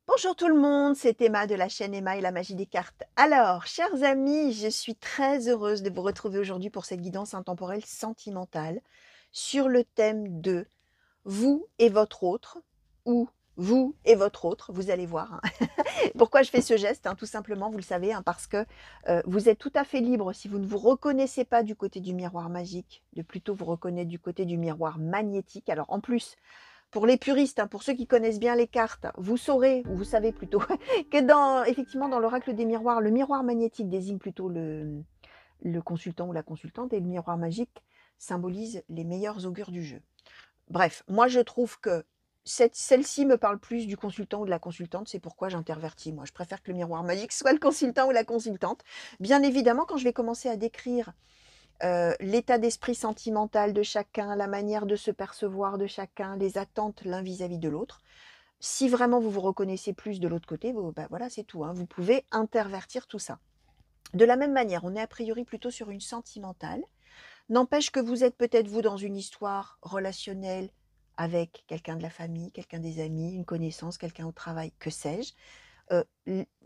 Bonjour tout le monde, c'est Emma de la chaîne Emma et la magie des cartes. Alors, chers amis, je suis très heureuse de vous retrouver aujourd'hui pour cette guidance intemporelle sentimentale sur le thème de vous et votre autre, ou vous et votre autre, vous allez voir, hein. Pourquoi je fais ce geste, hein, tout simplement, vous le savez, hein, parce que vous êtes tout à fait libre, si vous ne vous reconnaissez pas du côté du miroir magique, de plutôt vous reconnaître du côté du miroir magnétique. Alors en plus, pour les puristes, hein, pour ceux qui connaissent bien les cartes, vous saurez, ou vous savez plutôt, que effectivement, dans l'oracle des miroirs, le miroir magnétique désigne plutôt le consultant ou la consultante, et le miroir magique symbolise les meilleurs augures du jeu. Bref, moi je trouve que celle-ci me parle plus du consultant ou de la consultante, c'est pourquoi j'intervertis. Moi, je préfère que le miroir magique soit le consultant ou la consultante. Bien évidemment, quand je vais commencer à décrire l'état d'esprit sentimental de chacun, la manière de se percevoir de chacun, les attentes l'un vis-à-vis de l'autre. Si vraiment vous vous reconnaissez plus de l'autre côté, bah voilà, c'est tout, hein. Vous pouvez intervertir tout ça. De la même manière, on est a priori plutôt sur une sentimentale. N'empêche que vous êtes peut-être vous dans une histoire relationnelle avec quelqu'un de la famille, quelqu'un des amis, une connaissance, quelqu'un au travail, que sais-je.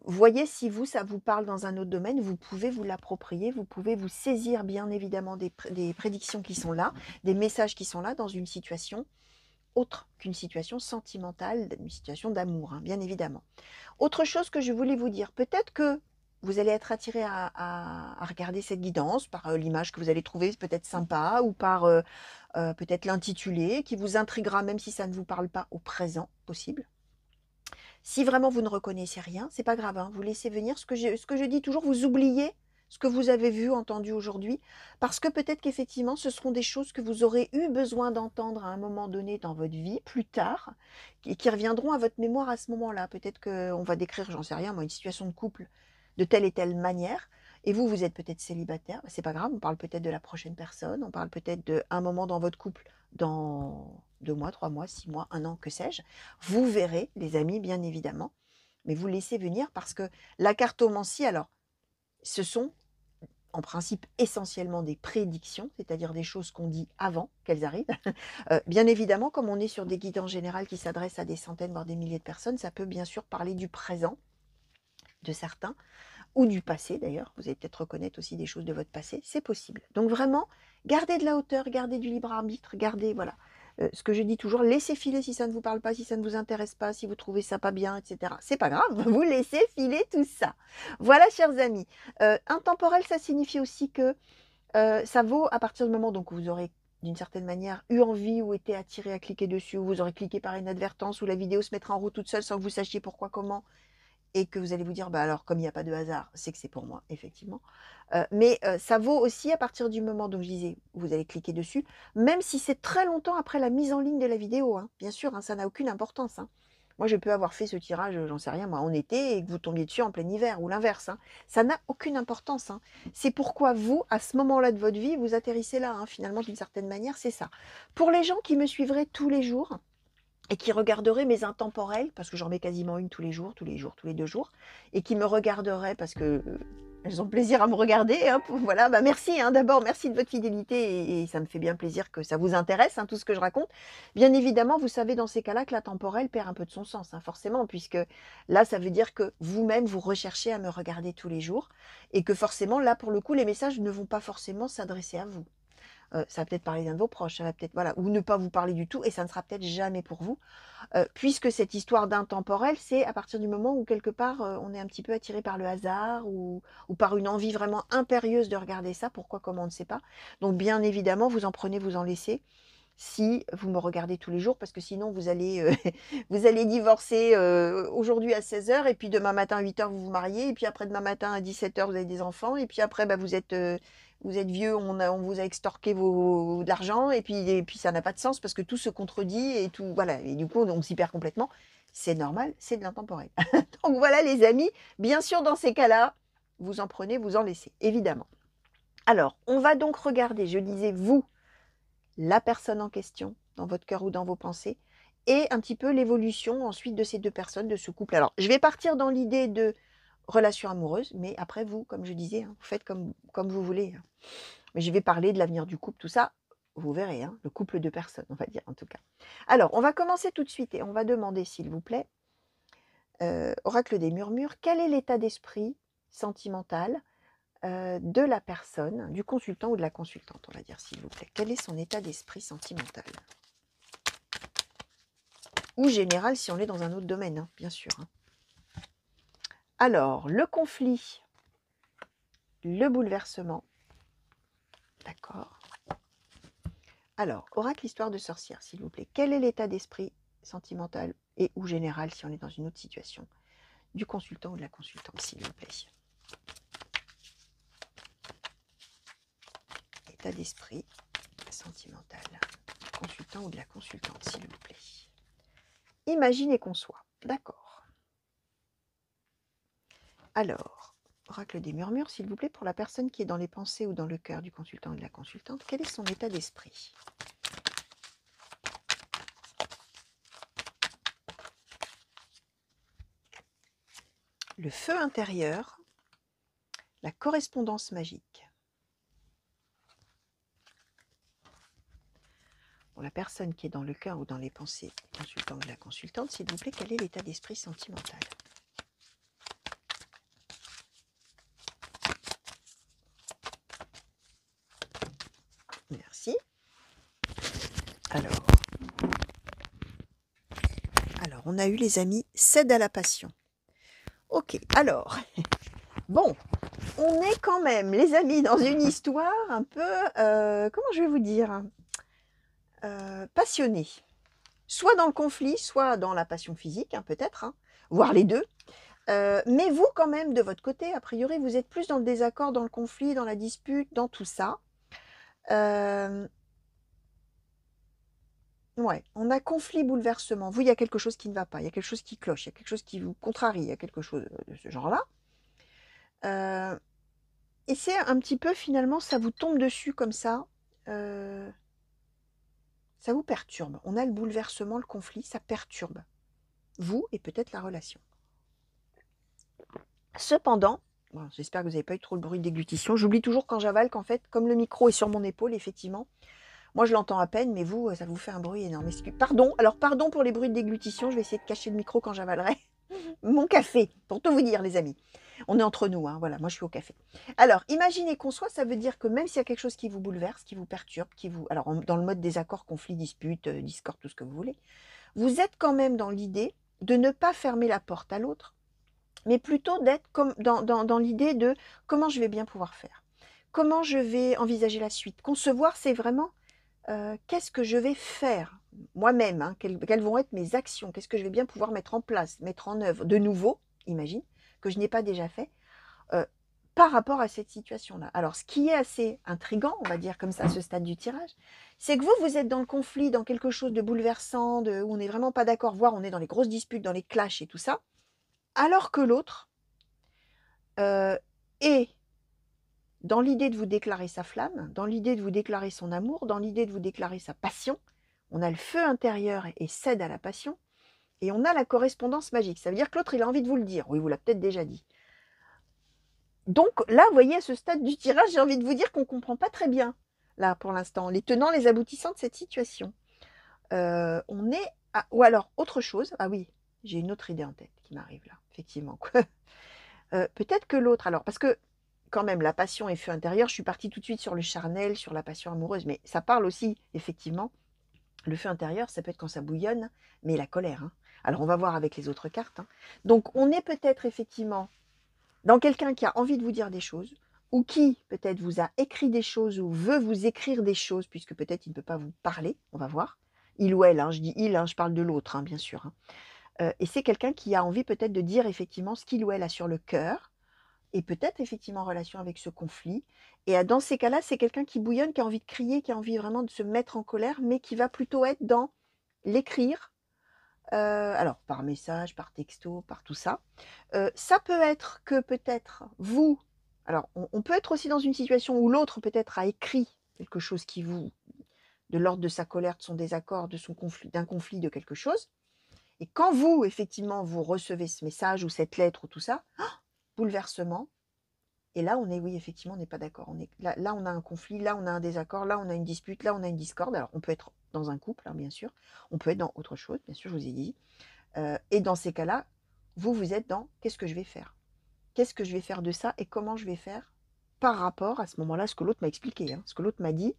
Voyez si vous, ça vous parle dans un autre domaine, vous pouvez vous l'approprier, vous pouvez vous saisir bien évidemment des prédictions qui sont là, des messages qui sont là dans une situation autre qu'une situation sentimentale, une situation d'amour, hein, bien évidemment. Autre chose que je voulais vous dire, peut-être que vous allez être attiré à regarder cette guidance par l'image que vous allez trouver peut-être sympa ou par peut-être l'intitulé qui vous intriguera même si ça ne vous parle pas au présent possible. Si vraiment vous ne reconnaissez rien, c'est pas grave, hein, vous laissez venir ce que je dis toujours, vous oubliez ce que vous avez vu, entendu aujourd'hui, parce que peut-être qu'effectivement, ce seront des choses que vous aurez eu besoin d'entendre à un moment donné dans votre vie, plus tard, qui reviendront à votre mémoire à ce moment-là. Peut-être qu'on va décrire, j'en sais rien moi, une situation de couple de telle et telle manière, et vous, vous êtes peut-être célibataire, c'est pas grave, on parle peut-être de la prochaine personne, on parle peut-être d'un moment dans votre couple, dans 2 mois, 3 mois, 6 mois, 1 an, que sais-je. Vous verrez, les amis, bien évidemment, mais vous laissez venir parce que la cartomancie, alors, ce sont en principe essentiellement des prédictions, c'est-à-dire des choses qu'on dit avant qu'elles arrivent. Bien évidemment, comme on est sur des guides en général qui s'adressent à des centaines, voire des milliers de personnes, ça peut bien sûr parler du présent de certains, ou du passé d'ailleurs. Vous allez peut-être reconnaître aussi des choses de votre passé, c'est possible. Donc vraiment, gardez de la hauteur, gardez du libre arbitre, gardez, voilà, ce que je dis toujours, laissez filer si ça ne vous parle pas, si ça ne vous intéresse pas, si vous trouvez ça pas bien, etc. C'est pas grave, vous laissez filer tout ça. Voilà, chers amis. Intemporel, ça signifie aussi que ça vaut à partir du moment donc où vous aurez d'une certaine manière eu envie ou été attiré à cliquer dessus, ou vous aurez cliqué par inadvertance, ou la vidéo se mettra en route toute seule sans que vous sachiez pourquoi, comment, et que vous allez vous dire: «Bah, alors comme il y a pas de hasard, c'est que c'est pour moi», effectivement. Mais ça vaut aussi à partir du moment, donc je disais, où vous allez cliquer dessus, même si c'est très longtemps après la mise en ligne de la vidéo, hein. Bien sûr, hein, ça n'a aucune importance, hein. Moi, je peux avoir fait ce tirage, j'en sais rien moi, en été et que vous tombiez dessus en plein hiver ou l'inverse, hein. Ça n'a aucune importance, hein. C'est pourquoi vous, à ce moment-là de votre vie, vous atterrissez là, hein, finalement, d'une certaine manière, c'est ça. Pour les gens qui me suivraient tous les jours, et qui regarderait mes intemporels, parce que j'en mets quasiment une tous les jours, tous les jours, tous les 2 jours, et qui me regarderait parce que, elles ont plaisir à me regarder, hein, voilà, bah, merci, hein, d'abord, merci de votre fidélité et ça me fait bien plaisir que ça vous intéresse, hein, tout ce que je raconte. Bien évidemment, vous savez dans ces cas-là que l'intemporel perd un peu de son sens, hein, forcément, puisque là, ça veut dire que vous-même, vous recherchez à me regarder tous les jours et que forcément, là, pour le coup, les messages ne vont pas forcément s'adresser à vous. Ça va peut-être parler d'un de vos proches, ça va peut-être, voilà, ou ne pas vous parler du tout et ça ne sera peut-être jamais pour vous. Puisque cette histoire d'intemporel, c'est à partir du moment où quelque part, on est un petit peu attiré par le hasard ou par une envie vraiment impérieuse de regarder ça. Pourquoi, comment, on ne sait pas. Donc bien évidemment, vous en prenez, vous en laissez. Si vous me regardez tous les jours, parce que sinon vous allez, vous allez divorcer, aujourd'hui à 16 heures et puis demain matin à 8 heures vous vous mariez et puis après-demain matin à 17 heures vous avez des enfants et puis après, bah, vous êtes vieux, on vous a extorqué de l'argent et puis ça n'a pas de sens parce que tout se contredit et tout voilà et du coup on s'y perd complètement. C'est normal, c'est de l'intemporel. Donc voilà les amis, bien sûr dans ces cas-là, vous en prenez, vous en laissez, évidemment. Alors, on va donc regarder, je disais vous, la personne en question, dans votre cœur ou dans vos pensées, et un petit peu l'évolution ensuite de ces 2 personnes, de ce couple. Alors, je vais partir dans l'idée de relation amoureuse, mais après vous, comme je disais, hein, vous faites comme vous voulez, hein. Mais je vais parler de l'avenir du couple, tout ça, vous verrez, hein, le couple de personnes, on va dire en tout cas. Alors, on va commencer tout de suite et on va demander, s'il vous plaît, oracle des murmures, quel est l'état d'esprit sentimental de la personne, du consultant ou de la consultante, on va dire, s'il vous plaît. Quel est son état d'esprit sentimental? Ou général, si on est dans un autre domaine, hein, bien sûr. Hein. Alors, le conflit, le bouleversement. D'accord. Alors, oracle histoire de sorcière, s'il vous plaît. Quel est l'état d'esprit sentimental et ou général, si on est dans une autre situation, du consultant ou de la consultante, s'il vous plaît? État d'esprit sentimental, du consultant ou de la consultante, s'il vous plaît. Imaginez qu'on soit. D'accord. Alors, oracle des murmures, s'il vous plaît, pour la personne qui est dans les pensées ou dans le cœur du consultant ou de la consultante, quel est son état d'esprit? Le feu intérieur, la correspondance magique. Pour la personne qui est dans le cœur ou dans les pensées du consultant ou de la consultante, s'il vous plaît, quel est l'état d'esprit sentimental? Merci. Alors, on a eu les amis, cède à la passion. Ok, alors, bon, on est quand même, les amis, dans une histoire un peu, comment je vais vous dire, passionnée. Soit dans le conflit, soit dans la passion physique, hein, peut-être, hein, voire les deux. Mais vous, quand même, de votre côté, a priori, vous êtes plus dans le désaccord, dans le conflit, dans la dispute, dans tout ça. Ouais, on a conflit, bouleversement. Vous, il y a quelque chose qui ne va pas, il y a quelque chose qui cloche, il y a quelque chose qui vous contrarie, il y a quelque chose de ce genre-là. Et c'est un petit peu, finalement, ça vous tombe dessus comme ça. Ça vous perturbe. On a le bouleversement, le conflit, ça perturbe. Vous et peut-être la relation. Cependant, bon, j'espère que vous n'avez pas eu trop de bruit de déglutition. J'oublie toujours quand j'avale qu'en fait, comme le micro est sur mon épaule, effectivement, moi je l'entends à peine, mais vous, ça vous fait un bruit énorme. Pardon, alors pardon pour les bruits de déglutition, je vais essayer de cacher le micro quand j'avalerai. Mon café, pour tout vous dire, les amis. On est entre nous, hein, voilà, moi je suis au café. Alors, imaginez qu'on soit, ça veut dire que même s'il y a quelque chose qui vous bouleverse, qui vous perturbe, alors dans le mode désaccord, conflit, dispute, discorde, tout ce que vous voulez, vous êtes quand même dans l'idée de ne pas fermer la porte à l'autre, mais plutôt d'être comme dans l'idée de comment je vais bien pouvoir faire, comment je vais envisager la suite. Concevoir, c'est vraiment qu'est-ce que je vais faire moi-même, hein, quelles vont être mes actions, qu'est-ce que je vais bien pouvoir mettre en place, mettre en œuvre de nouveau, imagine, que je n'ai pas déjà fait, par rapport à cette situation-là. Alors, ce qui est assez intriguant, on va dire comme ça, à ce stade du tirage, c'est que vous êtes dans le conflit, dans quelque chose de bouleversant, où on n'est vraiment pas d'accord, voire on est dans les grosses disputes, dans les clashs et tout ça, alors que l'autre est dans l'idée de vous déclarer sa flamme, dans l'idée de vous déclarer son amour, dans l'idée de vous déclarer sa passion. On a le feu intérieur et cède à la passion, et on a la correspondance magique. Ça veut dire que l'autre, il a envie de vous le dire. Oui, il vous l'a peut-être déjà dit. Donc là, vous voyez, à ce stade du tirage, j'ai envie de vous dire qu'on ne comprend pas très bien, là, pour l'instant, les tenants, les aboutissants de cette situation. On est... ou alors, autre chose. Ah oui, j'ai une autre idée en tête qui m'arrive là, effectivement. Peut-être que l'autre... Alors, parce que, quand même, la passion et feu intérieur, je suis partie tout de suite sur le charnel, sur la passion amoureuse, mais ça parle aussi, effectivement, le feu intérieur, ça peut être quand ça bouillonne, mais la colère. Hein. Alors, on va voir avec les autres cartes. Hein. Donc, on est peut-être, effectivement, dans quelqu'un qui a envie de vous dire des choses, ou qui peut-être vous a écrit des choses, ou veut vous écrire des choses, puisque peut-être il ne peut pas vous parler, on va voir. Il ou elle, hein, je dis il, hein, je parle de l'autre, hein, bien sûr. Hein. Et c'est quelqu'un qui a envie peut-être de dire effectivement ce qu'il ou elle a sur le cœur, et peut-être effectivement en relation avec ce conflit. Et dans ces cas-là, c'est quelqu'un qui bouillonne, qui a envie de crier, qui a envie vraiment de se mettre en colère, mais qui va plutôt être dans l'écrire, alors par message, par texto, par tout ça. Ça peut être que peut-être vous, alors on peut être aussi dans une situation où l'autre peut-être a écrit quelque chose qui vous, de l'ordre de sa colère, de son désaccord, de son conflit, d'un conflit, de quelque chose. Et quand vous, effectivement, vous recevez ce message ou cette lettre ou tout ça, bouleversement. Et là, on est, oui, effectivement, on n'est pas d'accord. Là, on a un conflit, là, on a un désaccord, là, on a une dispute, là, on a une discorde. Alors, on peut être dans un couple, hein, bien sûr. On peut être dans autre chose, bien sûr, je vous ai dit. Et dans ces cas-là, vous, vous êtes dans qu'est-ce que je vais faire? Qu'est-ce que je vais faire de ça et comment je vais faire par rapport à ce moment-là, ce que l'autre m'a expliqué, hein, ce que l'autre m'a dit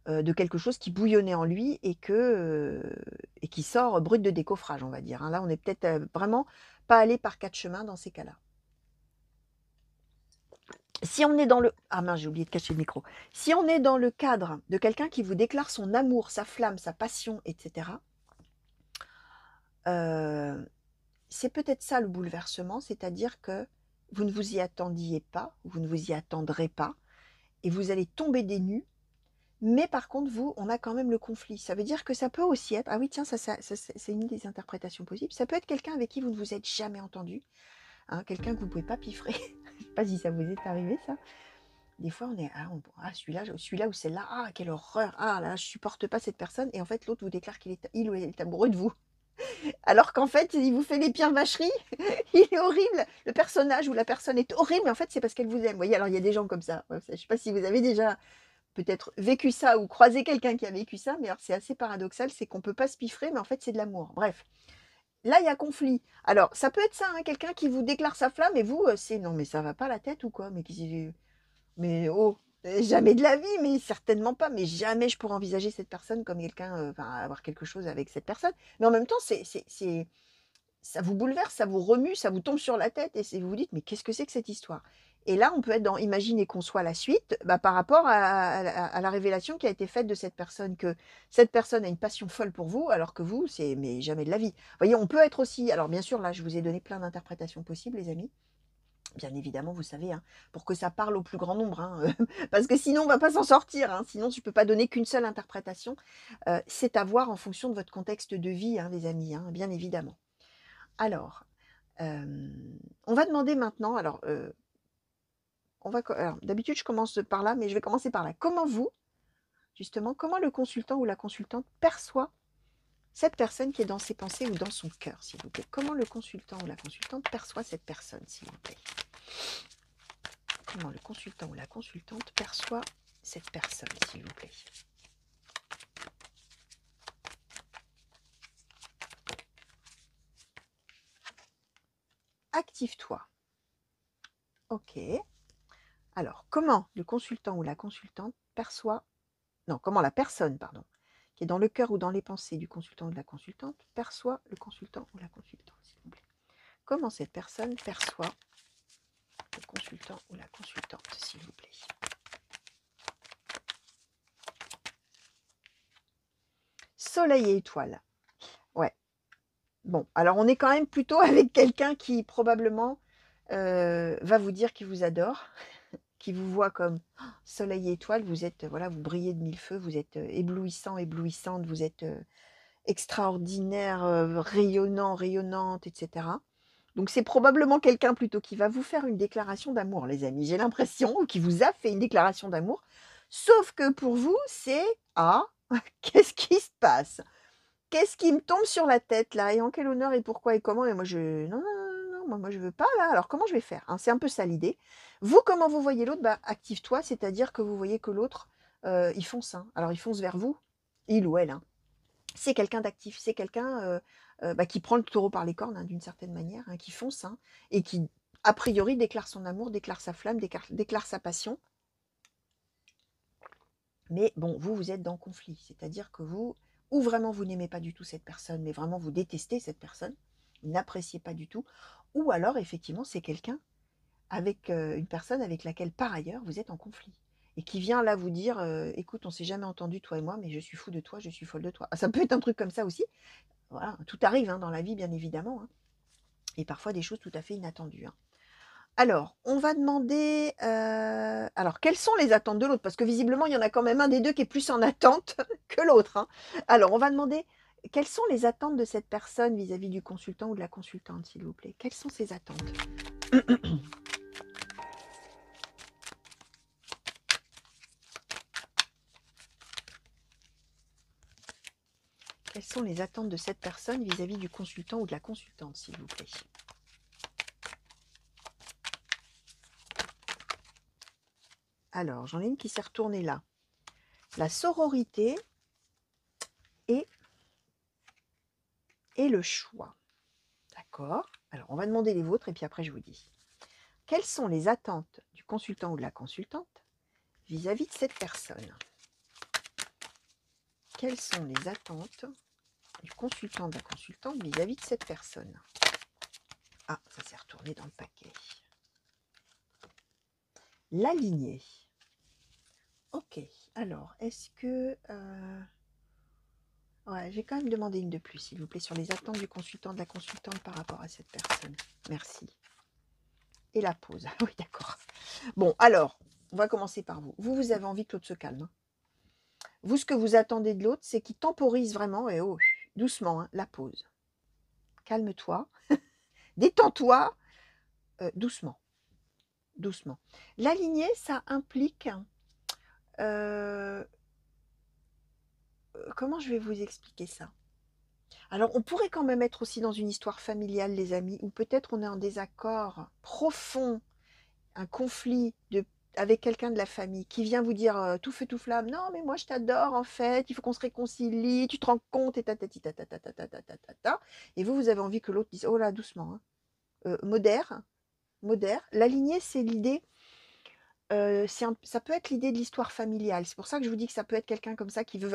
de quelque chose qui bouillonnait en lui et qui sort brut de décoffrage, on va dire, hein. Là, on est peut-être vraiment pas allé par quatre chemins dans ces cas-là. Si on est dans le... Ah mince, j'ai oublié de cacher le micro. Si on est dans le cadre de quelqu'un qui vous déclare son amour, sa flamme, sa passion, etc., c'est peut-être ça le bouleversement, c'est-à-dire que vous ne vous y attendiez pas, vous ne vous y attendrez pas, et vous allez tomber des nues. Mais par contre, vous, on a quand même le conflit. Ça veut dire que ça peut aussi être... Ah oui, tiens, ça c'est une des interprétations possibles. Ça peut être quelqu'un avec qui vous ne vous êtes jamais entendu. Hein, quelqu'un que vous ne pouvez pas piffrer. Je ne sais pas si ça vous est arrivé, ça. Des fois, on est... celui-là ou celle-là, ah, quelle horreur. Ah, là, je supporte pas cette personne. Et en fait, l'autre vous déclare il ou elle est amoureux de vous. Alors qu'en fait, il vous fait les pires vacheries. Il est horrible. Le personnage ou la personne est horrible. Mais en fait, c'est parce qu'elle vous aime. Vous voyez, alors il y a des gens comme ça. Je ne sais pas si vous avez déjà peut-être vécu ça ou croisé quelqu'un qui a vécu ça, mais alors c'est assez paradoxal, c'est qu'on ne peut pas se piffrer, mais en fait c'est de l'amour. Bref, là il y a conflit. Alors ça peut être ça, hein, quelqu'un qui vous déclare sa flamme et vous, c'est non mais ça va pas la tête ou quoi, mais oh, jamais de la vie, mais certainement pas, mais jamais je pourrais envisager cette personne comme quelqu'un, enfin avoir quelque chose avec cette personne. Mais en même temps, ça vous bouleverse, ça vous remue, ça vous tombe sur la tête et vous vous dites mais qu'est-ce que c'est que cette histoire? Et là, on peut être dans imaginer qu'on soit la suite par rapport à la révélation qui a été faite de cette personne, que cette personne a une passion folle pour vous, alors que vous, c'est mais jamais de la vie. Vous voyez, on peut être aussi, alors bien sûr, là, je vous ai donné plein d'interprétations possibles, les amis. Bien évidemment, vous savez, hein, pour que ça parle au plus grand nombre, hein, parce que sinon on ne va pas s'en sortir, hein, sinon je ne peux pas donner qu'une seule interprétation. C'est à voir en fonction de votre contexte de vie, hein, les amis, hein, bien évidemment. Alors, on va demander maintenant, alors d'habitude je commence par là, mais je vais commencer par là. Comment vous, justement, comment le consultant ou la consultante perçoit cette personne qui est dans ses pensées ou dans son cœur, s'il vous plaît? Comment le consultant ou la consultante perçoit cette personne, s'il vous plaît? Comment le consultant ou la consultante perçoit cette personne, s'il vous plaît? Active-toi. Ok. Alors, comment le consultant ou la consultante perçoit... Non, comment la personne, pardon, qui est dans le cœur ou dans les pensées du consultant ou de la consultante, perçoit le consultant ou la consultante, s'il vous plaît. Comment cette personne perçoit le consultant ou la consultante, s'il vous plaît. Soleil et étoile. Ouais. Bon, alors on est quand même plutôt avec quelqu'un qui probablement va vous dire qu'il vous adore, qui vous voit comme soleil et étoile, vous êtes, voilà, vous brillez de mille feux, vous êtes éblouissant, éblouissante, vous êtes extraordinaire, rayonnant, rayonnante, etc. Donc c'est probablement quelqu'un plutôt qui va vous faire une déclaration d'amour, les amis, j'ai l'impression, ou qui vous a fait une déclaration d'amour, sauf que pour vous, c'est « Ah, qu'est-ce qui se passe? Qu'est-ce qui me tombe sur la tête là? Et en quel honneur et pourquoi et comment? Et moi je... Non, non, non, non, moi je veux pas là, alors comment je vais faire, hein? C'est un peu ça l'idée. Vous, comment vous voyez l'autre? Active-toi, c'est-à-dire que vous voyez que l'autre, il fonce, hein. Alors il fonce vers vous, il ou elle, hein. C'est quelqu'un d'actif, c'est quelqu'un qui prend le taureau par les cornes, hein, d'une certaine manière, hein, qui fonce, hein, et qui, a priori, déclare son amour, déclare sa flamme, déclare sa passion. Mais bon, vous êtes dans le conflit, c'est-à-dire que vous, ou vraiment vous n'aimez pas du tout cette personne, mais vraiment vous détestez cette personne, vous n'appréciez pas du tout, ou alors effectivement c'est quelqu'un avec une personne avec laquelle par ailleurs vous êtes en conflit et qui vient là vous dire écoute, on s'est jamais entendu toi et moi, mais je suis fou de toi, je suis folle de toi. Ah, ça peut être un truc comme ça aussi. Voilà, tout arrive, hein, dans la vie, bien évidemment, hein, et parfois des choses tout à fait inattendues, hein. Alors, on va demander, alors quelles sont les attentes de l'autre? Parce que visiblement, il y en a quand même un des deux qui est plus en attente que l'autre, hein. Alors, on va demander quelles sont les attentes de cette personne vis-à-vis du consultant ou de la consultante, s'il vous plaît? Quelles sont ses attentes? Quelles sont les attentes de cette personne vis-à-vis du consultant ou de la consultante, s'il vous plaît? Alors, j'en ai une qui s'est retournée là. La sororité et le choix. D'accord. D'accord. Alors, on va demander les vôtres et puis après, je vous dis. Quelles sont les attentes du consultant ou de la consultante vis-à-vis de cette personne? Quelles sont les attentes du consultant ou de la consultante vis-à-vis de cette personne? Ah, ça s'est retourné dans le paquet. L'aligner. Ok, alors, est-ce que... Ouais, j'ai quand même demandé une de plus, s'il vous plaît, sur les attentes du consultant, de la consultante par rapport à cette personne. Merci. Et la pause. Oui, d'accord. Bon, alors, on va commencer par vous. Vous avez envie que l'autre se calme. Hein. Vous, ce que vous attendez de l'autre, c'est qu'il temporise vraiment, et oh, doucement, hein, la pause. Calme-toi, détends-toi, doucement, doucement. L'aligner, ça implique... comment je vais vous expliquer ça? Alors, on pourrait quand même être aussi dans une histoire familiale, les amis, où peut-être on est en désaccord profond, un conflit avec quelqu'un de la famille qui vient vous dire tout feu tout flamme, non mais moi je t'adore en fait, il faut qu'on se réconcilie, tu te rends compte et ta, et vous avez envie que l'autre dise oh là doucement, hein. Modère, modère. L'aligner c'est l'idée, ça peut être l'idée de l'histoire familiale. C'est pour ça que je vous dis que ça peut être quelqu'un comme ça qui veut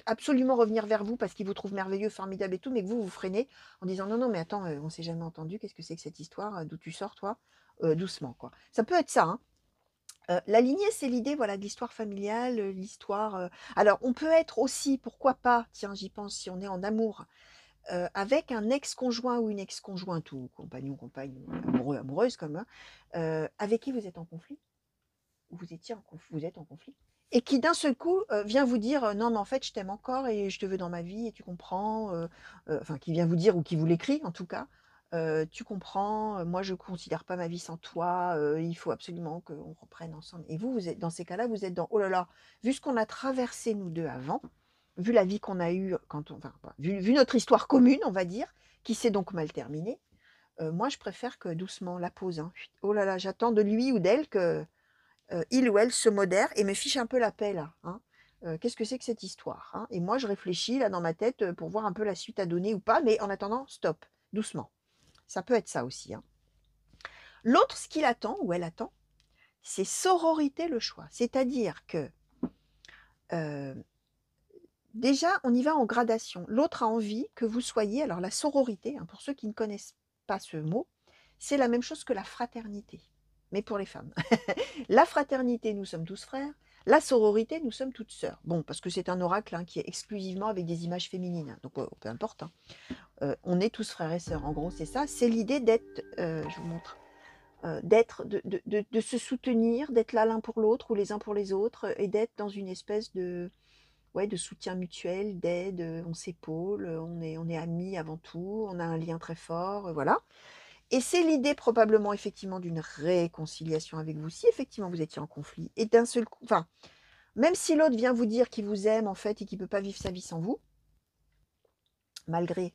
absolument revenir vers vous parce qu'il vous trouve merveilleux, formidable et tout, mais que vous freinez en disant non, non, mais attends, on s'est jamais entendu, qu'est-ce que c'est que cette histoire, d'où tu sors toi? Doucement, quoi. Ça peut être ça, hein. La lignée, c'est l'idée voilà, de l'histoire familiale, l'histoire... Alors, on peut être aussi, pourquoi pas, tiens, j'y pense, si on est en amour, avec un ex-conjoint ou une ex-conjointe, ou compagnon, compagne, amoureux, amoureuse, comme, hein, avec qui vous êtes en conflit, ou vous êtes en conflit, et qui d'un seul coup vient vous dire non mais en fait je t'aime encore et je te veux dans ma vie et tu comprends, enfin qui vient vous dire ou qui vous l'écrit en tout cas, tu comprends, moi je ne considère pas ma vie sans toi, il faut absolument qu'on reprenne ensemble. Et vous êtes dans ces cas-là, vous êtes dans oh là là, vu ce qu'on a traversé nous deux avant, vu la vie qu'on a eue quand on, enfin, vu notre histoire commune on va dire, qui s'est donc mal terminée, moi je préfère que doucement la pause, hein. Oh là là, j'attends de lui ou d'elle que il ou elle se modère et me fiche un peu la paix là. Hein. Qu'est-ce que c'est que cette histoire, hein? Et moi, je réfléchis là dans ma tête pour voir un peu la suite à donner ou pas, mais en attendant, stop, doucement. Ça peut être ça aussi. Hein. L'autre, ce qu'il attend ou elle attend, c'est sororité le choix. C'est-à-dire que euh, déjà, on y va en gradation. L'autre a envie que vous soyez, alors la sororité, hein, pour ceux qui ne connaissent pas ce mot, c'est la même chose que la fraternité, mais pour les femmes. La fraternité, nous sommes tous frères. La sororité, nous sommes toutes sœurs. Bon, parce que c'est un oracle hein, qui est exclusivement avec des images féminines. Donc, peu importe. Hein. On est tous frères et sœurs. En gros, c'est ça. C'est l'idée d'être, je vous montre, d'être, de se soutenir, d'être là l'un pour l'autre ou les uns pour les autres et d'être dans une espèce de, ouais, de soutien mutuel, d'aide. On s'épaule, on est amis avant tout, on a un lien très fort. Voilà. Et c'est l'idée probablement effectivement d'une réconciliation avec vous, si effectivement vous étiez en conflit. Et d'un seul coup, enfin, même si l'autre vient vous dire qu'il vous aime en fait et qu'il ne peut pas vivre sa vie sans vous, malgré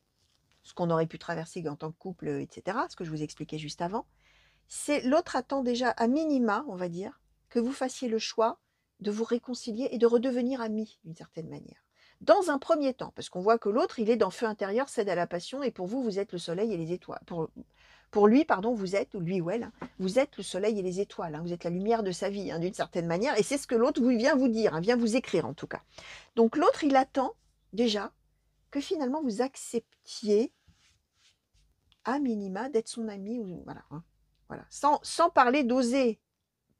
ce qu'on aurait pu traverser en tant que couple, etc., ce que je vous expliquais juste avant, c'est l'autre attend déjà à minima, on va dire, que vous fassiez le choix de vous réconcilier et de redevenir amis d'une certaine manière. Dans un premier temps, parce qu'on voit que l'autre, il est dans feu intérieur, cède à la passion, et pour vous, vous êtes le soleil et les étoiles. Pour lui, pardon, vous êtes, ou lui ou elle, hein, vous êtes le soleil et les étoiles, hein, vous êtes la lumière de sa vie, hein, d'une certaine manière, et c'est ce que l'autre vient vous dire, hein, vient vous écrire en tout cas. Donc l'autre, il attend déjà que finalement vous acceptiez à minima d'être son ami, ou voilà, hein, voilà. Sans parler d'oser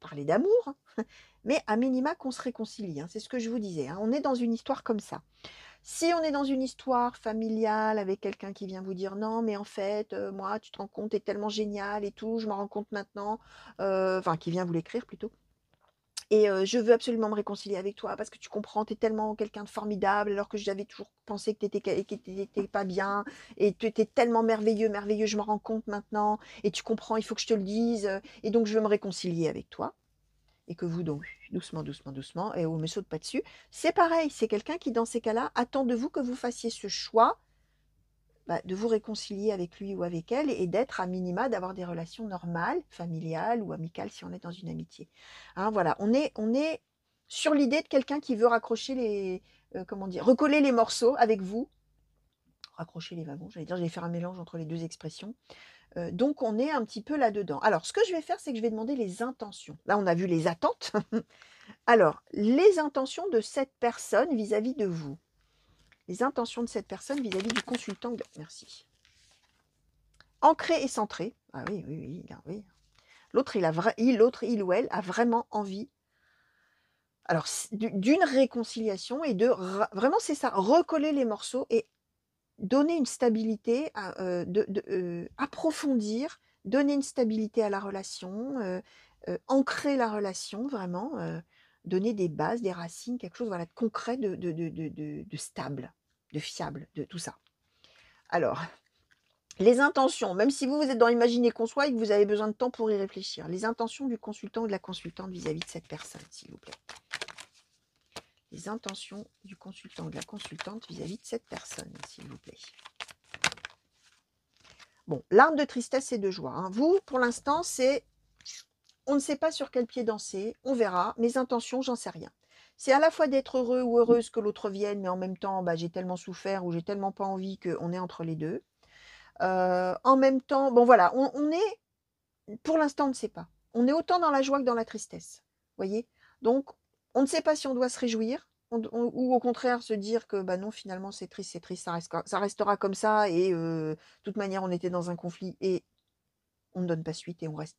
parler d'amour, hein, mais à minima qu'on se réconcilie, hein, c'est ce que je vous disais, hein, on est dans une histoire comme ça. Si on est dans une histoire familiale avec quelqu'un qui vient vous dire non, mais en fait, moi, tu te rends compte, t'es tellement génial et tout, je m'en rends compte maintenant, enfin, qui vient vous l'écrire plutôt. Et je veux absolument me réconcilier avec toi parce que tu comprends, t'es tellement quelqu'un de formidable alors que j'avais toujours pensé que t'étais pas bien et tu étais tellement merveilleux, merveilleux, je m'en rends compte maintenant et tu comprends, il faut que je te le dise et donc je veux me réconcilier avec toi. Et que vous, donc, doucement, doucement, doucement, et on ne me saute pas dessus. C'est pareil, c'est quelqu'un qui, dans ces cas-là, attend de vous que vous fassiez ce choix de vous réconcilier avec lui ou avec elle et d'être à minima, d'avoir des relations normales, familiales ou amicales si on est dans une amitié. Hein, voilà, on est sur l'idée de quelqu'un qui veut raccrocher les, comment dire, recoller les morceaux avec vous, raccrocher les wagons, j'allais faire un mélange entre les 2 expressions. Donc on est un petit peu là-dedans. Alors ce que je vais faire, c'est que je vais demander les intentions. Là, on a vu les attentes. Alors, les intentions de cette personne vis-à-vis de vous. Les intentions de cette personne vis-à-vis du consultant. Merci. Ancré et centré. Ah oui, oui, oui, là, oui. L'autre, il ou elle a vraiment envie. Alors, d'une réconciliation et vraiment, c'est ça, recoller les morceaux et donner une stabilité, approfondir, donner une stabilité à la relation, ancrer la relation vraiment, donner des bases, des racines, quelque chose, voilà, de concret, de stable, de fiable, de tout ça. Alors, les intentions, même si vous êtes dans imaginer qu'on soit et que vous avez besoin de temps pour y réfléchir, les intentions du consultant ou de la consultante vis-à-vis de cette personne, s'il vous plaît. Les intentions du consultant ou de la consultante vis-à-vis de cette personne, s'il vous plaît. Bon, larmes de tristesse et de joie. Hein. Vous, pour l'instant, c'est on ne sait pas sur quel pied danser, on verra. Mes intentions, j'en sais rien. C'est à la fois d'être heureux ou heureuse que l'autre vienne, mais en même temps, bah, j'ai tellement souffert ou j'ai tellement pas envie qu'on est entre les deux. En même temps, bon voilà, on est, pour l'instant, on ne sait pas. On est autant dans la joie que dans la tristesse. Voyez. Donc, on ne sait pas si on doit se réjouir ou au contraire se dire que bah non, finalement, c'est triste, ça restera comme ça et de toute manière, on était dans un conflit et on ne donne pas suite et on reste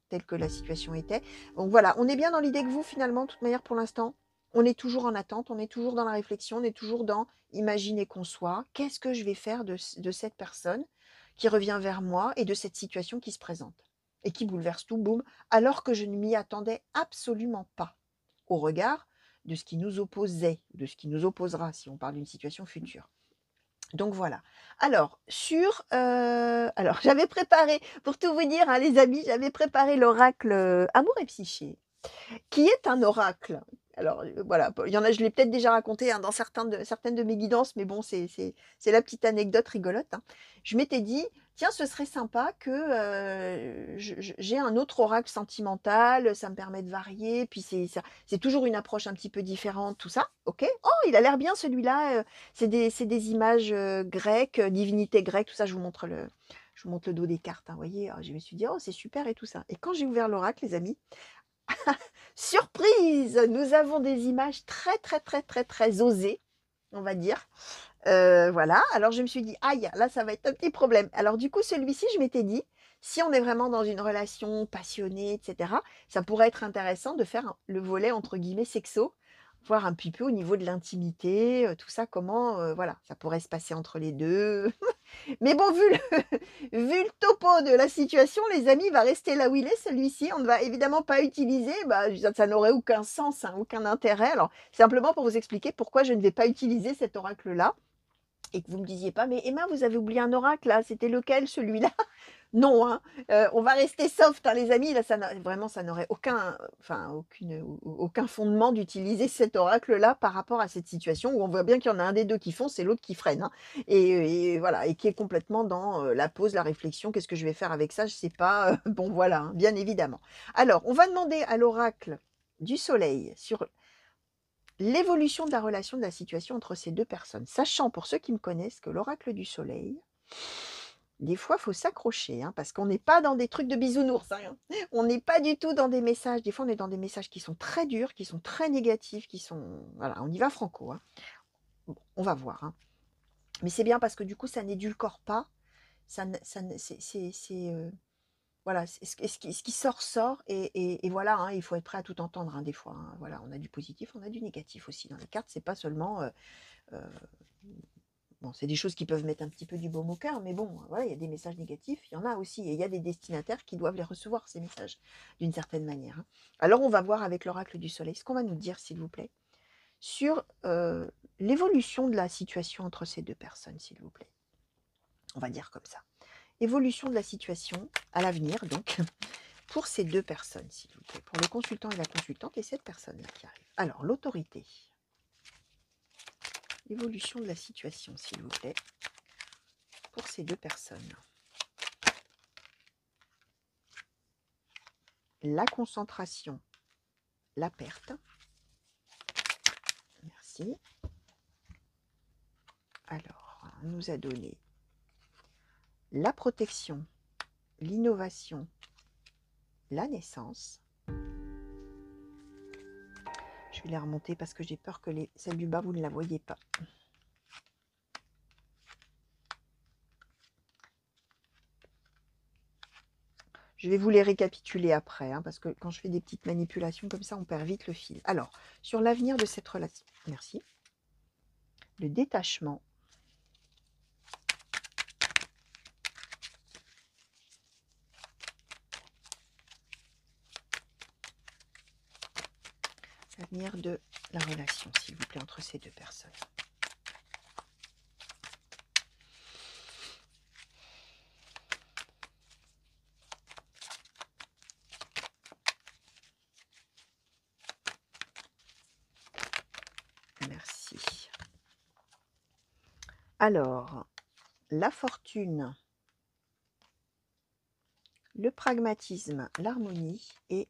tel que la situation était. Donc voilà, on est bien dans l'idée que vous, finalement, de toute manière, pour l'instant, on est toujours en attente, on est toujours dans la réflexion, on est toujours dans imaginer qu'on soit. Qu'est-ce que je vais faire de cette personne qui revient vers moi et de cette situation qui se présente et qui bouleverse tout, boum, alors que je ne m'y attendais absolument pas au regard de ce qui nous opposait, de ce qui nous opposera si on parle d'une situation future. Donc voilà. Alors, alors j'avais préparé, pour tout vous dire, hein, les amis, j'avais préparé l'oracle Amour et Psyché, qui est un oracle. Alors voilà, il y en a, je l'ai peut-être déjà raconté hein, dans certaines de mes guidances, mais bon, c'est la petite anecdote rigolote. Hein. Je m'étais dit, tiens, ce serait sympa que j'ai un autre oracle sentimental, ça me permet de varier, puis c'est toujours une approche un petit peu différente, tout ça. Ok. Oh, il a l'air bien celui-là. C'est des images grecques, divinités grecques, tout ça. Je vous montre le dos des cartes. Hein, vous voyez, je me suis dit, oh, c'est super et tout ça. Et quand j'ai ouvert l'oracle, les amis, surprise! Nous avons des images très, très, très, très, très osées, on va dire. Voilà, alors je me suis dit: «Aïe, là, ça va être un petit problème». Alors du coup, celui-ci, je m'étais dit: «Si on est vraiment dans une relation passionnée et cetera, ça pourrait être intéressant de faire le volet entre guillemets «sexo», voir un petit peu au niveau de l'intimité, tout ça, comment, voilà, ça pourrait se passer entre les 2. Mais bon, vu le topo de la situation, les amis, il va rester là où il est celui-ci. On ne va évidemment pas utiliser, bah, ça n'aurait aucun sens, hein, aucun intérêt. Alors, simplement pour vous expliquer pourquoi je ne vais pas utiliser cet oracle-là et que vous me disiez pas: «Mais Emma, vous avez oublié un oracle là, c'était lequel celui-là?» Non, hein, on va rester soft, hein, les amis. Là, ça n'aurait aucun fondement d'utiliser cet oracle-là par rapport à cette situation où on voit bien qu'il y en a un des 2 qui fonce et l'autre qui freine, hein et voilà et qui est complètement dans, la pause, la réflexion. Qu'est-ce que je vais faire avec ça? Je sais pas, bon voilà, hein, bien évidemment. Alors, on va demander à l'oracle du soleil sur l'évolution de la relation, de la situation entre ces 2 personnes. Sachant, pour ceux qui me connaissent, que l'oracle du soleil, des fois, il faut s'accrocher, hein, parce qu'on n'est pas dans des trucs de bisounours, hein. On n'est pas du tout dans des messages des fois, on est dans des messages qui sont très durs, qui sont très négatifs, qui sont voilà, on y va franco, hein. Bon, on va voir, hein. Mais c'est bien parce que du coup, ça n'édulcore pas, ça ne voilà, ce qui sort, sort et voilà, hein, il faut être prêt à tout entendre, hein, des fois, hein. Voilà, on a du positif, on a du négatif aussi dans les cartes, c'est pas seulement, heu bon, c'est des choses qui peuvent mettre un petit peu du baume au cœur, mais bon, voilà, il y a des messages négatifs, il y en a aussi, et il y a des destinataires qui doivent les recevoir, ces messages, d'une certaine manière. Hein. Alors, on va voir avec l'oracle du soleil ce qu'on va nous dire, s'il vous plaît, sur l'évolution de la situation entre ces 2 personnes, s'il vous plaît. On va dire comme ça. Évolution de la situation à l'avenir, donc, pour ces 2 personnes, s'il vous plaît, pour le consultant et la consultante et cette personne-là qui arrive. Alors, l'autorité. Évolution de la situation, s'il vous plaît, pour ces 2 personnes. La concentration, la perte. Merci. Alors, nous a donné la protection, l'innovation, la naissance. Je vais les remonter parce que j'ai peur que celle du bas, vous ne la voyez pas. Je vais vous les récapituler après, hein, parce que quand je fais des petites manipulations comme ça, on perd vite le fil. Alors, sur l'avenir de cette relation, merci. Le détachement. L'avenir de la relation, s'il vous plaît, entre ces deux personnes. Merci. Alors, la fortune, le pragmatisme, l'harmonie et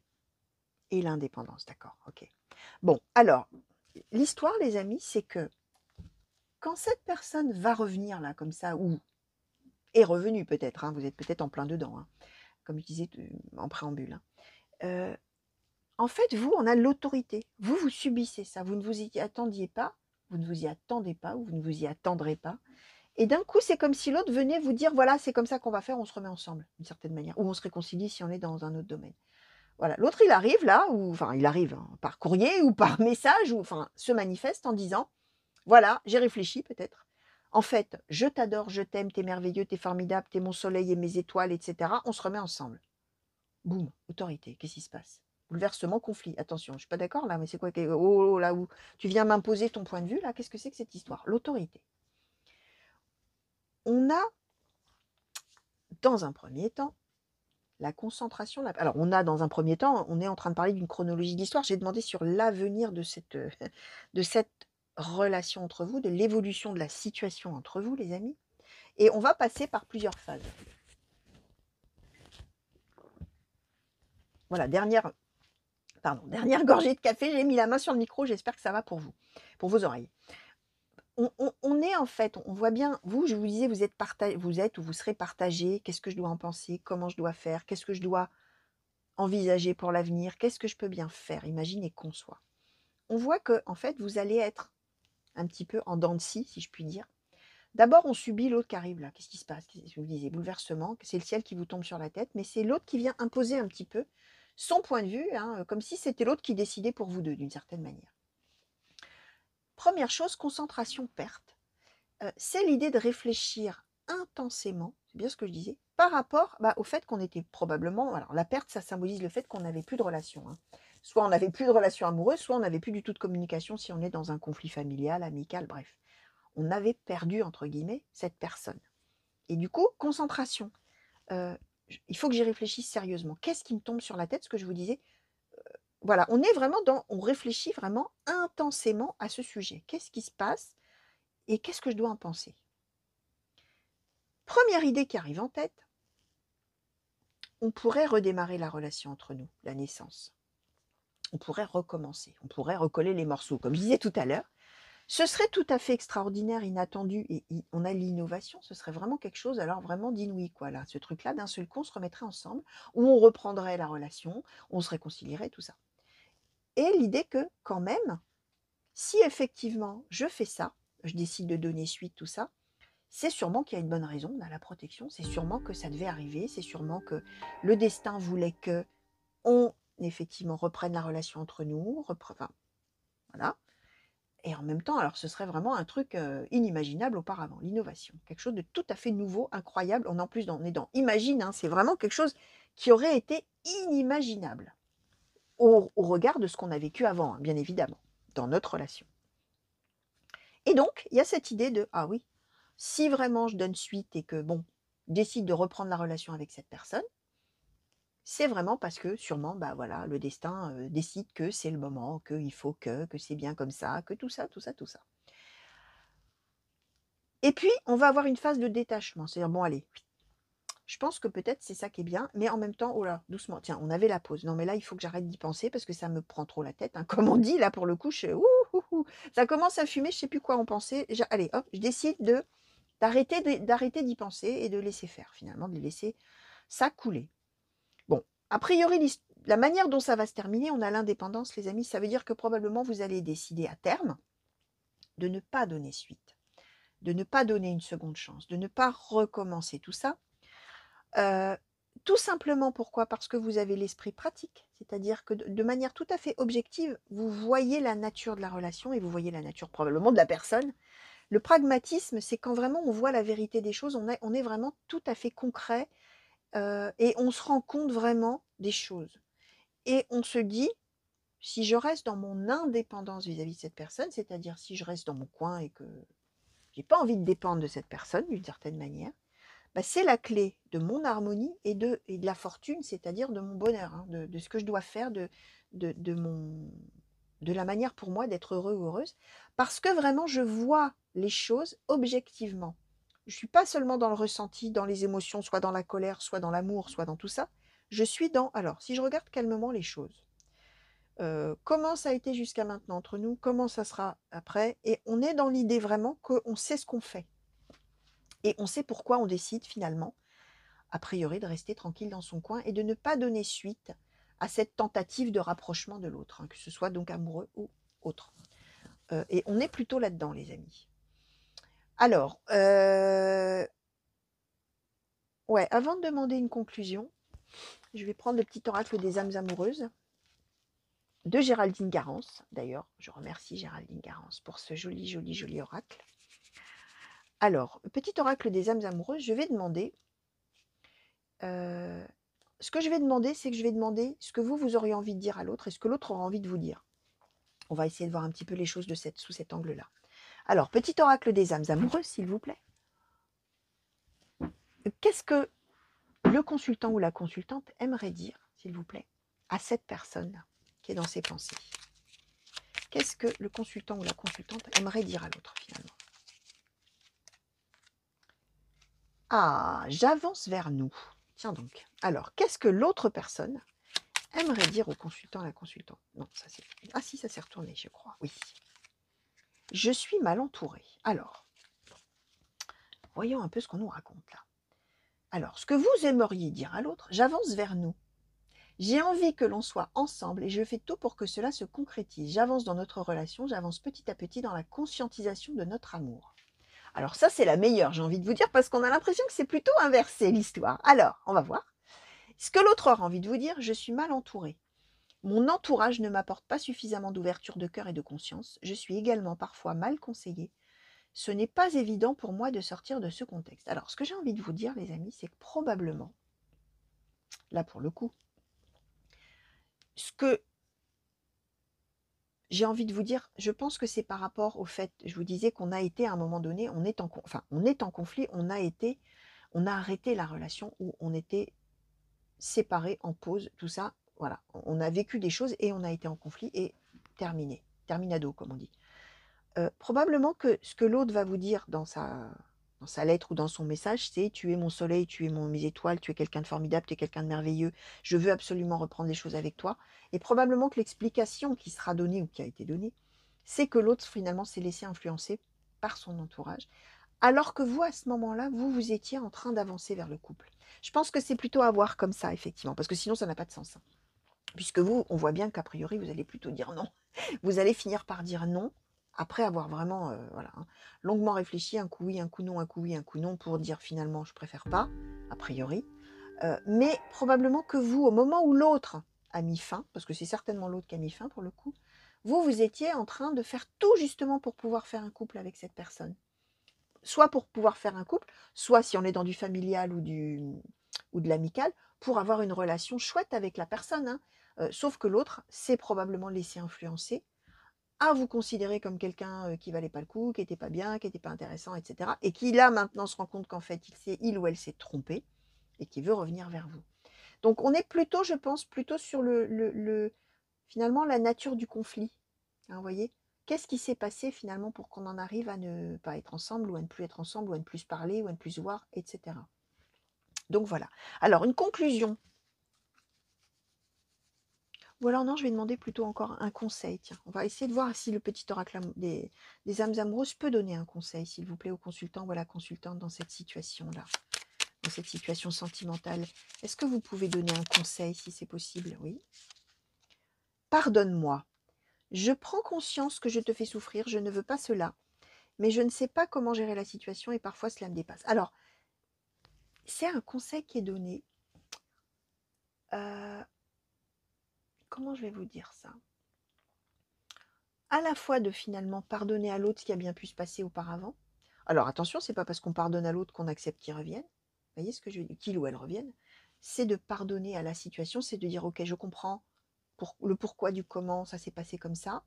l'indépendance. D'accord, ok. Bon, alors, l'histoire, les amis, c'est que quand cette personne va revenir là, comme ça, ou est revenue peut-être, hein, vous êtes peut-être en plein dedans, hein, comme je disais en préambule, hein, en fait, vous, on a l'autorité. Vous, vous subissez ça. Vous ne vous y attendiez pas, vous ne vous y attendez pas, ou vous ne vous y attendrez pas. Et d'un coup, c'est comme si l'autre venait vous dire, voilà, c'est comme ça qu'on va faire, on se remet ensemble, d'une certaine manière. Ou on se réconcilie si on est dans un autre domaine. Voilà, l'autre, il arrive là, ou enfin, il arrive hein, par courrier ou par message, ou enfin, se manifeste en disant, voilà, j'ai réfléchi peut-être. En fait, je t'adore, je t'aime, t'es merveilleux, t'es formidable, t'es mon soleil et mes étoiles, etc. On se remet ensemble. Boum, autorité, qu'est-ce qui se passe? Bouleversement, conflit. Attention, je ne suis pas d'accord là, mais c'est quoi? Oh, là où tu viens m'imposer ton point de vue, là, qu'est-ce que c'est que cette histoire? L'autorité. On a, dans un premier temps, la concentration. Alors, on a, dans un premier temps, on est en train de parler d'une chronologie d'histoire. J'ai demandé sur l'avenir de de cette relation entre vous, de l'évolution de la situation entre vous, les amis. Et on va passer par plusieurs phases. Voilà, dernière gorgée de café, j'ai mis la main sur le micro, j'espère que ça va pour vous, pour vos oreilles. On est en fait, on voit bien, vous, je vous disais, vous êtes ou vous serez partagé, qu'est-ce que je dois en penser, comment je dois faire, qu'est-ce que je dois envisager pour l'avenir, qu'est-ce que je peux bien faire, imaginer qu'on soit. On voit que, en fait, vous allez être un petit peu en dents de scie, si je puis dire. D'abord, on subit l'autre qui arrive là. Qu'est-ce qui se passe? Je vous disais, bouleversement, c'est le ciel qui vous tombe sur la tête, mais c'est l'autre qui vient imposer un petit peu son point de vue, hein, comme si c'était l'autre qui décidait pour vous deux, d'une certaine manière. Première chose, concentration, perte. C'est l'idée de réfléchir intensément, c'est bien ce que je disais, par rapport au fait qu'on était probablement, alors la perte, ça symbolise le fait qu'on n'avait plus de relation. Hein. Soit on n'avait plus de relation amoureuse, soit on n'avait plus du tout de communication si on est dans un conflit familial, amical, bref. On avait perdu, entre guillemets, cette personne. Et du coup, concentration. Il faut que j'y réfléchisse sérieusement. Qu'est-ce qui me tombe sur la tête? Ce que je vous disais, voilà, on est vraiment on réfléchit vraiment intensément à ce sujet. Qu'est-ce qui se passe et qu'est-ce que je dois en penser? Première idée qui arrive en tête, on pourrait redémarrer la relation entre nous, la naissance. On pourrait recommencer, on pourrait recoller les morceaux. Comme je disais tout à l'heure, ce serait tout à fait extraordinaire, inattendu, et on a l'innovation, ce serait vraiment quelque chose alors vraiment d'inouï, quoi, là. Ce truc-là, d'un seul coup, on se remettrait ensemble, où on reprendrait la relation, on se réconcilierait, tout ça. Et l'idée que, quand même, si effectivement je fais ça, je décide de donner suite, tout ça, c'est sûrement qu'il y a une bonne raison, on a la protection, c'est sûrement que ça devait arriver, c'est sûrement que le destin voulait que on, effectivement, reprenne la relation entre nous, enfin, voilà. Et en même temps, alors ce serait vraiment un truc inimaginable auparavant, l'innovation, quelque chose de tout à fait nouveau, incroyable. On est dans imagine, hein, c'est vraiment quelque chose qui aurait été inimaginable au regard de ce qu'on a vécu avant, hein, bien évidemment, dans notre relation. Et donc, il y a cette idée de, ah oui, si vraiment je donne suite et que, bon, décide de reprendre la relation avec cette personne, c'est vraiment parce que sûrement, voilà, le destin décide que c'est le moment, qu'il faut que c'est bien comme ça, que tout ça, tout ça, tout ça. Et puis, on va avoir une phase de détachement, c'est-à-dire, bon, allez, je pense que peut-être c'est ça qui est bien, mais en même temps, oh là, doucement, tiens, on avait la pause. Non, mais là, il faut que j'arrête d'y penser parce que ça me prend trop la tête. Hein. Comme on dit, là, pour le coup, ça commence à fumer, je ne sais plus quoi en penser. Allez, hop, je décide de d'arrêter d'y penser et de laisser faire finalement, de laisser ça couler. Bon, a priori, la manière dont ça va se terminer, on a l'indépendance, les amis, ça veut dire que probablement vous allez décider à terme de ne pas donner suite, de ne pas donner une seconde chance, de ne pas recommencer tout ça. Tout simplement pourquoi? Parce que vous avez l'esprit pratique, c'est-à-dire que de manière tout à fait objective, vous voyez la nature de la relation et vous voyez la nature probablement de la personne. Le pragmatisme, c'est quand vraiment on voit la vérité des choses, on est vraiment tout à fait concret et on se rend compte vraiment des choses. Et on se dit, si je reste dans mon indépendance vis-à-vis de cette personne, c'est-à-dire si je reste dans mon coin et que j'ai pas envie de dépendre de cette personne d'une certaine manière, bah, c'est la clé de mon harmonie et de la fortune, c'est-à-dire de mon bonheur, hein, de ce que je dois faire, de la manière pour moi d'être heureux ou heureuse, parce que vraiment je vois les choses objectivement. Je ne suis pas seulement dans le ressenti, dans les émotions, soit dans la colère, soit dans l'amour, soit dans tout ça. Je suis dans, alors, si je regarde calmement les choses, comment ça a été jusqu'à maintenant entre nous, comment ça sera après, et on est dans l'idée vraiment qu'on sait ce qu'on fait. Et on sait pourquoi on décide finalement, a priori, de rester tranquille dans son coin et de ne pas donner suite à cette tentative de rapprochement de l'autre, hein, que ce soit donc amoureux ou autre. Et on est plutôt là-dedans, les amis. Alors, ouais, avant de demander une conclusion, je vais prendre le petit oracle des âmes amoureuses de Géraldine Garance. D'ailleurs, je remercie Géraldine Garance pour ce joli, joli, joli oracle. Alors, petit oracle des âmes amoureuses, je vais demander... ce que je vais demander, c'est que je vais demander ce que vous auriez envie de dire à l'autre et ce que l'autre aura envie de vous dire. On va essayer de voir un petit peu les choses sous cet angle-là. Alors, petit oracle des âmes amoureuses, s'il vous plaît. Qu'est-ce que le consultant ou la consultante aimerait dire, s'il vous plaît, à cette personne qui est dans ses pensées? Qu'est-ce que le consultant ou la consultante aimerait dire à l'autre, finalement? Ah, j'avance vers nous. Tiens donc. Alors, qu'est-ce que l'autre personne aimerait dire au consultant, à la consultante? Non, ça c'est... Ah si, ça s'est retourné, je crois. Oui. Je suis mal entourée. Alors, voyons un peu ce qu'on nous raconte là. Alors, ce que vous aimeriez dire à l'autre, j'avance vers nous. J'ai envie que l'on soit ensemble et je fais tout pour que cela se concrétise. J'avance dans notre relation, j'avance petit à petit dans la conscientisation de notre amour. Alors ça, c'est la meilleure, j'ai envie de vous dire, parce qu'on a l'impression que c'est plutôt inversé l'histoire. Alors, on va voir. Ce que l'autre aura envie de vous dire, je suis mal entourée. Mon entourage ne m'apporte pas suffisamment d'ouverture de cœur et de conscience. Je suis également parfois mal conseillée. Ce n'est pas évident pour moi de sortir de ce contexte. Alors, ce que j'ai envie de vous dire, les amis, c'est que probablement, là pour le coup, ce que j'ai envie de vous dire, je pense que c'est par rapport au fait, je vous disais qu'on a été à un moment donné, on est en conflit, on a arrêté la relation où on était séparés, en pause, tout ça, voilà. On a vécu des choses et on a été en conflit et terminé, terminado comme on dit. Probablement que ce que l'autre va vous dire dans sa lettre ou dans son message, c'est: tu es mon soleil, tu es mes étoiles, tu es quelqu'un de formidable, tu es quelqu'un de merveilleux, je veux absolument reprendre les choses avec toi. Et probablement que l'explication qui sera donnée ou qui a été donnée, c'est que l'autre finalement s'est laissé influencer par son entourage, alors que vous, à ce moment-là, vous étiez en train d'avancer vers le couple. Je pense que c'est plutôt à voir comme ça, effectivement, parce que sinon ça n'a pas de sens, hein. Puisque vous, on voit bien qu'a priori, vous allez plutôt dire non. Vous allez finir par dire non, après avoir vraiment voilà, hein, longuement réfléchi, un coup oui, un coup non, un coup oui, un coup non, pour dire finalement je préfère pas, a priori. Mais probablement que vous, au moment où l'autre a mis fin, parce que c'est certainement l'autre qui a mis fin pour le coup, vous étiez en train de faire tout justement pour pouvoir faire un couple avec cette personne. Soit pour pouvoir faire un couple, soit si on est dans du familial ou de l'amical, pour avoir une relation chouette avec la personne, hein. Sauf que l'autre s'est probablement laissé influencer à vous considérer comme quelqu'un qui valait pas le coup, qui était pas bien, qui était pas intéressant, etc. Et qui là maintenant se rend compte qu'en fait il ou elle s'est trompé et qui veut revenir vers vous. Donc on est plutôt, je pense, plutôt sur finalement la nature du conflit. Hein, vous voyez, qu'est-ce qui s'est passé finalement pour qu'on en arrive à ne pas être ensemble, ou à ne plus être ensemble, ou à ne plus se parler, ou à ne plus se voir, etc. Donc voilà. Alors une conclusion. Ou alors non, je vais demander plutôt encore un conseil. Tiens, on va essayer de voir si le petit oracle des âmes amoureuses peut donner un conseil, s'il vous plaît, au consultant ou à la consultante dans cette situation-là, dans cette situation sentimentale. Est-ce que vous pouvez donner un conseil si c'est possible? Oui. Pardonne-moi. Je prends conscience que je te fais souffrir, je ne veux pas cela, mais je ne sais pas comment gérer la situation et parfois cela me dépasse. Alors, c'est un conseil qui est donné. Comment je vais vous dire ça? À la fois de finalement pardonner à l'autre ce qui a bien pu se passer auparavant. Alors attention, c'est pas parce qu'on pardonne à l'autre qu'on accepte qu'il revienne. Vous voyez ce que je veux dire? Qu'il ou elle revienne. C'est de pardonner à la situation, c'est de dire ok, je comprends le pourquoi du comment ça s'est passé comme ça,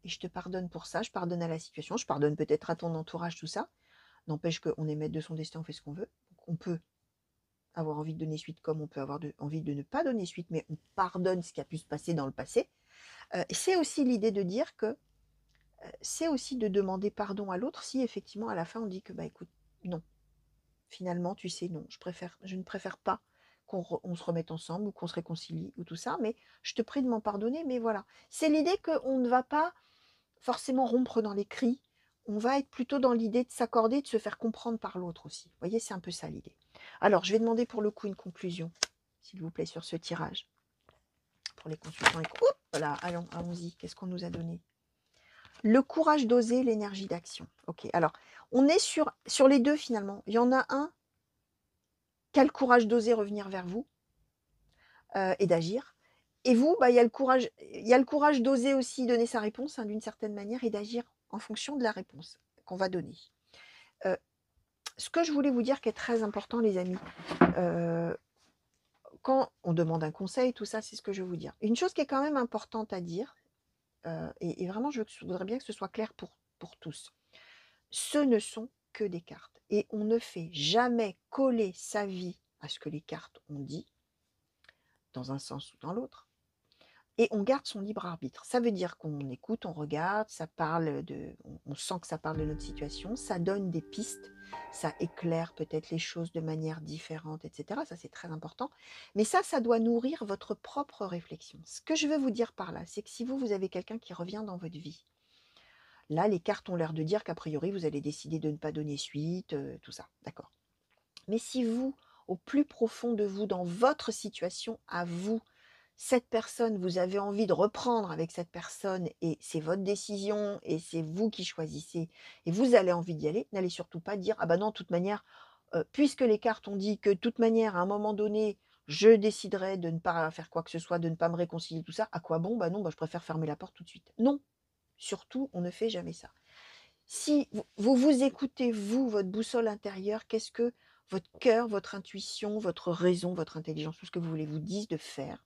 et je te pardonne pour ça, je pardonne à la situation, je pardonne peut-être à ton entourage, tout ça. N'empêche qu'on est maître de son destin, on fait ce qu'on veut. Donc, on peut avoir envie de donner suite comme on peut avoir envie de ne pas donner suite, mais on pardonne ce qui a pu se passer dans le passé. C'est aussi l'idée de dire que c'est aussi de demander pardon à l'autre si effectivement à la fin on dit que bah écoute, non, finalement tu sais non, je ne préfère pas on se remette ensemble ou qu'on se réconcilie ou tout ça, mais je te prie de m'en pardonner, mais voilà. C'est l'idée qu'on ne va pas forcément rompre dans les cris, on va être plutôt dans l'idée de s'accorder, de se faire comprendre par l'autre aussi. Vous voyez, c'est un peu ça l'idée. Alors, je vais demander pour le coup une conclusion, s'il vous plaît, sur ce tirage. Pour les consultants. Oups, voilà, allons-y. Qu'est-ce qu'on nous a donné? Le courage d'oser, l'énergie d'action. Ok, alors, on est sur les deux finalement. Il y en a un qui a le courage d'oser revenir vers vous et d'agir. Et vous, bah, il y a le courage d'oser aussi donner sa réponse d'une certaine manière et d'agir en fonction de la réponse qu'on va donner. Ce que je voulais vous dire qui est très important, les amis, quand on demande un conseil, tout ça, c'est ce que je veux vous dire. Une chose qui est quand même importante à dire, et vraiment, je voudrais bien que ce soit clair pour tous. Ce ne sont que des cartes. Et on ne fait jamais coller sa vie à ce que les cartes ont dit, dans un sens ou dans l'autre. Et on garde son libre arbitre. Ça veut dire qu'on écoute, on regarde, on sent que ça parle de notre situation, ça donne des pistes, ça éclaire peut-être les choses de manière différente, etc. Ça, c'est très important. Mais ça doit nourrir votre propre réflexion. Ce que je veux vous dire par là, c'est que si vous avez quelqu'un qui revient dans votre vie, là, les cartes ont l'air de dire qu'a priori, vous allez décider de ne pas donner suite, tout ça, d'accord. Mais si vous, au plus profond de vous, dans votre situation à vous, cette personne, vous avez envie de reprendre avec cette personne et c'est votre décision et c'est vous qui choisissez et vous avez envie d'y aller, n'allez surtout pas dire ah bah non, de toute manière, puisque les cartes ont dit que de toute manière, à un moment donné, je déciderai de ne pas faire quoi que ce soit, de ne pas me réconcilier, tout ça. À quoi bon? Bah non, bah je préfère fermer la porte tout de suite. Non, surtout, on ne fait jamais ça. Si vous écoutez, vous, votre boussole intérieure, qu'est-ce que votre cœur, votre intuition, votre raison, votre intelligence, tout ce que vous voulez vous disent de faire,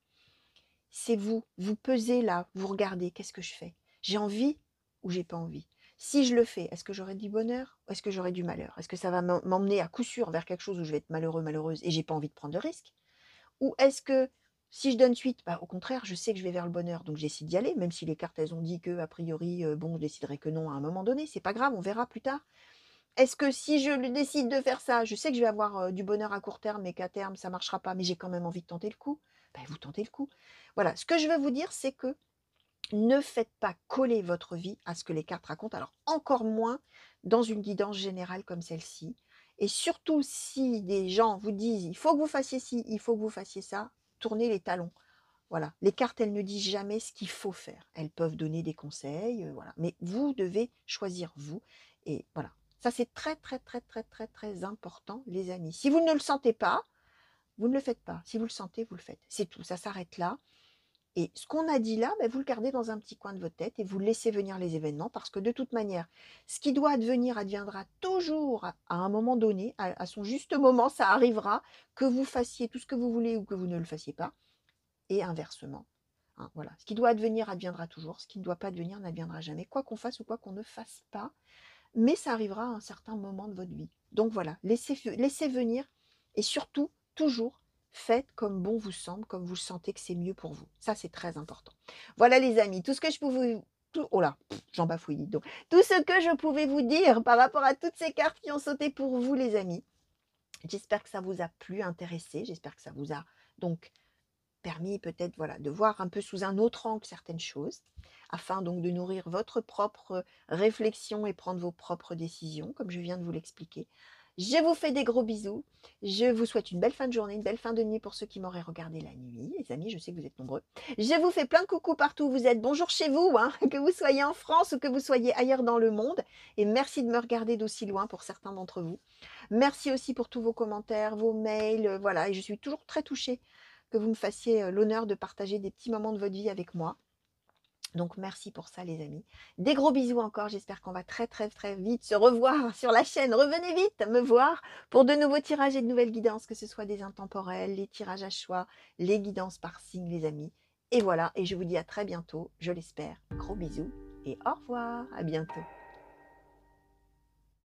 c'est vous pesez là, vous regardez, qu'est-ce que je fais? J'ai envie ou j'ai pas envie? Si je le fais, est-ce que j'aurai du bonheur ou est-ce que j'aurai du malheur? Est-ce que ça va m'emmener à coup sûr vers quelque chose où je vais être malheureux, malheureuse et j'ai pas envie de prendre de risques? Ou est-ce que si je donne suite, bah, au contraire, je sais que je vais vers le bonheur, donc j'essaie d'y aller, même si les cartes, elles ont dit que, a priori, bon, je déciderai que non à un moment donné, c'est pas grave, on verra plus tard. Est-ce que si je décide de faire ça, je sais que je vais avoir du bonheur à court terme, mais qu'à terme, ça marchera pas, mais j'ai quand même envie de tenter le coup, ben, vous tentez le coup. Voilà, ce que je veux vous dire, c'est que ne faites pas coller votre vie à ce que les cartes racontent, alors encore moins dans une guidance générale comme celle-ci. Et surtout, si des gens vous disent, il faut que vous fassiez ci, il faut que vous fassiez ça, tournez les talons. Voilà, les cartes, elles ne disent jamais ce qu'il faut faire. Elles peuvent donner des conseils, voilà. Mais vous devez choisir vous. Et voilà, ça c'est très, très, très, très, très, très important, les amis. Si vous ne le sentez pas, vous ne le faites pas. Si vous le sentez, vous le faites. C'est tout, ça s'arrête là. Et ce qu'on a dit là, ben, vous le gardez dans un petit coin de votre tête et vous laissez venir les événements parce que de toute manière, ce qui doit advenir adviendra toujours à un moment donné, à son juste moment, ça arrivera, que vous fassiez tout ce que vous voulez ou que vous ne le fassiez pas, et inversement. Hein, voilà. Ce qui doit advenir adviendra toujours, ce qui ne doit pas advenir n'adviendra jamais, quoi qu'on fasse ou quoi qu'on ne fasse pas, mais ça arrivera à un certain moment de votre vie. Donc voilà, laissez venir et surtout, toujours, faites comme bon vous semble, comme vous sentez que c'est mieux pour vous. Ça, c'est très important. Voilà les amis, tout ce que je pouvais... oh là, j'en bafouille, dites donc. Tout ce que je pouvais vous dire par rapport à toutes ces cartes qui ont sauté pour vous les amis. J'espère que ça vous a plu, intéressé, j'espère que ça vous a donc permis peut-être voilà, de voir un peu sous un autre angle certaines choses, afin donc de nourrir votre propre réflexion et prendre vos propres décisions, comme je viens de vous l'expliquer. Je vous fais des gros bisous. Je vous souhaite une belle fin de journée, une belle fin de nuit pour ceux qui m'auraient regardé la nuit. Les amis, je sais que vous êtes nombreux. Je vous fais plein de coucou partout où vous êtes. Bonjour chez vous, hein, que vous soyez en France ou que vous soyez ailleurs dans le monde. Et merci de me regarder d'aussi loin pour certains d'entre vous. Merci aussi pour tous vos commentaires, vos mails. Voilà, et je suis toujours très touchée que vous me fassiez l'honneur de partager des petits moments de votre vie avec moi. Donc merci pour ça les amis. Des gros bisous encore, j'espère qu'on va très très très vite se revoir sur la chaîne. Revenez vite me voir pour de nouveaux tirages et de nouvelles guidances, que ce soit des intemporels, les tirages à choix, les guidances par signe les amis. Et voilà, et je vous dis à très bientôt, je l'espère. Gros bisous et au revoir, à bientôt.